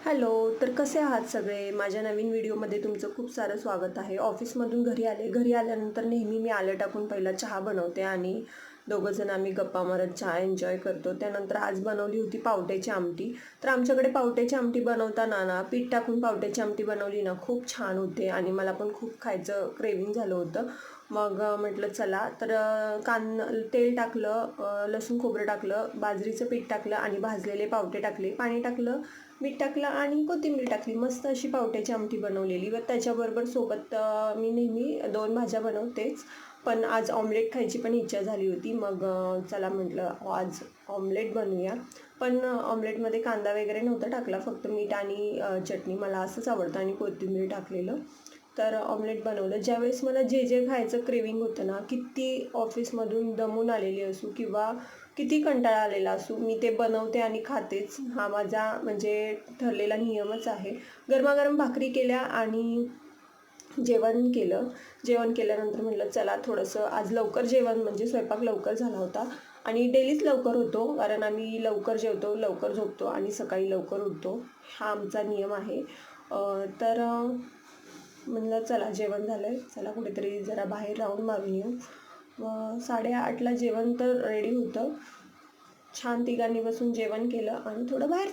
Hello. तर कसे आहात सगळे? माझ्या नवीन व्हिडिओमध्ये तुमचं खूप सारं स्वागत आहे. ऑफिसमधून घरी आल्यानंतर नेहमी मी आलं टाकून पहिला चहा बनवते आणि दोघंजण आम्ही गप्पा मारत चहा एन्जॉय करतो. त्यानंतर आज बनवली होती पावट्याची आमटी. तर आमच्याकडे पावट्याची आमटी बनवताना ना पीठ टाकून पावट्याची आमटी बनवली ना खूप छान होते आणि मला पण खूप खायचं क्रेविंग झालं होतं. मग म्हटलं चला तर तेल टाकलं, लसूण खोबरं टाकलं, बाजरीचं पीठ टाकलं आणि भाजलेले पावटे टाकले, पाणी टाकलं, मीठ टाकलं आणि कोथिंबीर टाकली. मस्त अशी पावट्याची आमटी बनवलेली. व त्याच्याबरोबर सोबत मी नेहमी 2 भाज्या बनवतेच, पण आज ऑमलेट खायची पण इच्छा झाली होती. मग चला म्हटलं आज ऑमलेट बनवूया. पण ऑमलेटमध्ये कांदा वगैरे नव्हता टाकला, फक्त मीठ आणि चटणी, मला असंच आवडतं, आणि कोथिंबीर टाकलेलं. तर ऑमलेट बनवलं. ज्यावेळेस मला जे जे खायचं क्रेविंग होतं ना, किती ऑफिसमधून दमून आलेली असू किंवा किती कंटाळा आलेला असू, मी ते बनवते आणि खातेच. हा माझा म्हणजे ठरलेला नियमच आहे. गरमागरम भाकरी केल्या आणि जेवण केलं. जेवण केल्यानंतर म्हटलं चला थोडंसं आज लवकर जेवण, म्हणजे स्वयंपाक लवकर झाला होता आणि डेलीच लवकर होतो, कारण आम्ही लवकर जेवतो, लवकर झोपतो आणि सकाळी लवकर उठतो. हा आमचा नियम आहे. म्हणलं चला जेवण झालं आहे, चला कुठेतरी जरा बाहेर राऊंड मारून येऊ. 8:30ला जेवण तर रेडी होतं. छान तिघांनी बसून जेवण केलं आणि थोडं बाहेर